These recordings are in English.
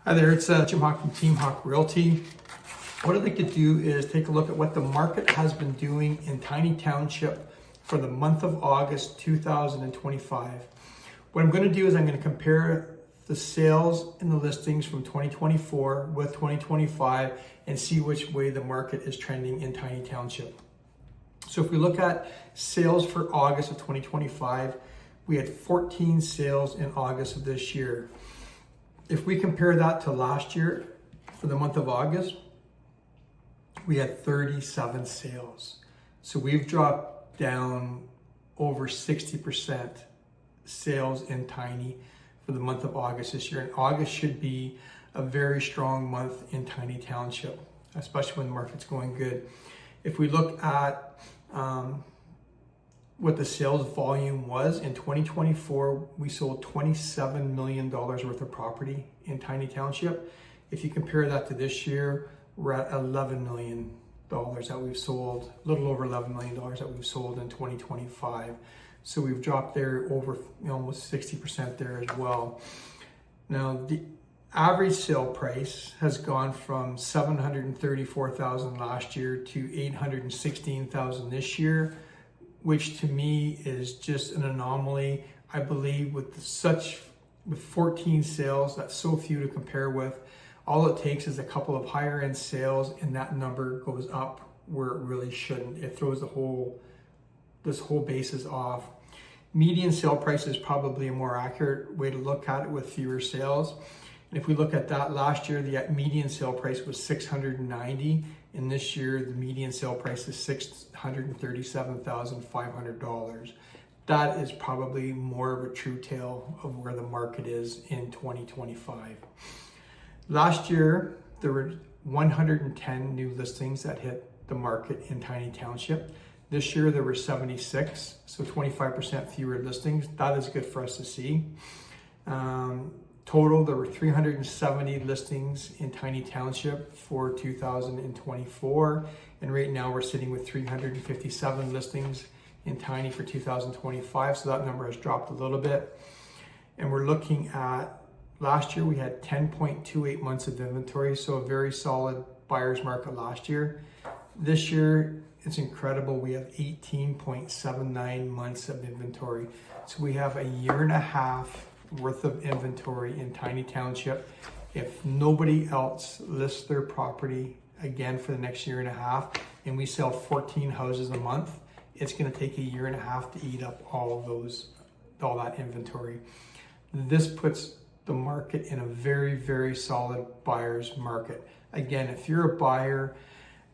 Hi there, it's Jim Hawke from Team Hawke Realty. What I'd like to do is take a look at what the market has been doing in Tiny Township for the month of August 2025. What I'm going to do is I'm going to compare the sales and the listings from 2024 with 2025 and see which way the market is trending in Tiny Township. So if we look at sales for August of 2025, we had 14 sales in August of this year. If we compare that to last year, for the month of August, we had 37 sales. So we've dropped down over 60% sales in Tiny for the month of August this year. And August should be a very strong month in Tiny Township, especially when the market's going good. If we look at what the sales volume was in 2024, we sold $27 million worth of property in Tiny Township. If you compare that to this year, we're at $11 million that we've sold, a little over $11 million that we've sold in 2025. So we've dropped there over almost 60% there as well. Now the average sale price has gone from $734,000 last year to $816,000 this year, which to me is just an anomaly. I believe with 14 sales, that's so few to compare with. All it takes is a couple of higher end sales and that number goes up where it really shouldn't. It throws this whole basis off. Median sale price is probably a more accurate way to look at it with fewer sales. And if we look at that last year, the median sale price was $690, and this year the median sale price is $637,500. That is probably more of a true tale of where the market is in 2025. Last year, there were 110 new listings that hit the market in Tiny Township. This year, there were 76, so 25% fewer listings. That is good for us to see. Total, there were 370 listings in Tiny Township for 2024. And right now we're sitting with 357 listings in Tiny for 2025. So that number has dropped a little bit. And we're looking at, last year we had 10.28 months of inventory. So a very solid buyer's market last year. This year, it's incredible. We have 18.79 months of inventory. So we have a year and a half worth of inventory in Tiny Township. If nobody else lists their property again for the next year and a half, and we sell 14 houses a month, it's going to take a year and a half to eat up all that inventory. This puts the market in a very, very solid buyer's market. Again, if you're a buyer,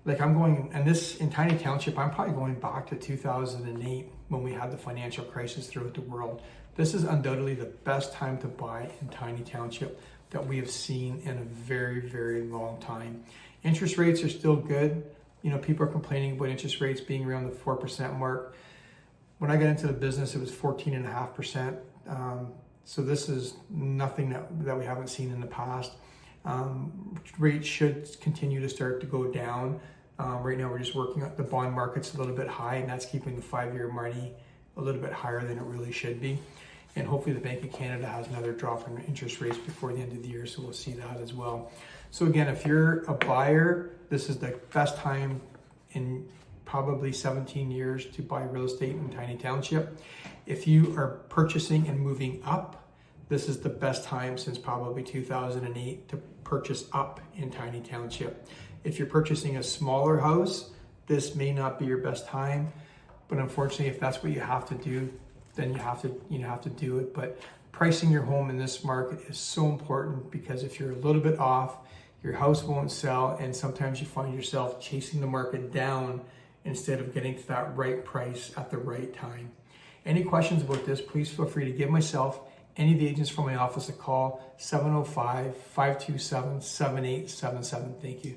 like I'm going, and this in Tiny Township, I'm probably going back to 2008 when we had the financial crisis throughout the world. This is undoubtedly the best time to buy in Tiny Township that we have seen in a very, very long time. Interest rates are still good. You know, people are complaining about interest rates being around the 4% mark. When I got into the business, it was 14.5%. So this is nothing that we haven't seen in the past. Rates should continue to start to go down. Right now, we're just working on the bond market's a little bit high, and that's keeping the 5-year money a little bit higher than it really should be. And hopefully the Bank of Canada has another drop in interest rates before the end of the year, so we'll see that as well. So again, if you're a buyer, this is the best time in probably 17 years to buy real estate in Tiny Township. If you are purchasing and moving up, this is the best time since probably 2008 to purchase up in Tiny Township. If you're purchasing a smaller house, this may not be your best time, but unfortunately, if that's what you have to do, then you have to do it. But pricing your home in this market is so important because if you're a little bit off, your house won't sell, and sometimes you find yourself chasing the market down instead of getting to that right price at the right time. Any questions about this, please feel free to give myself, any of the agents from my office, a call, 705-527-7877. Thank you.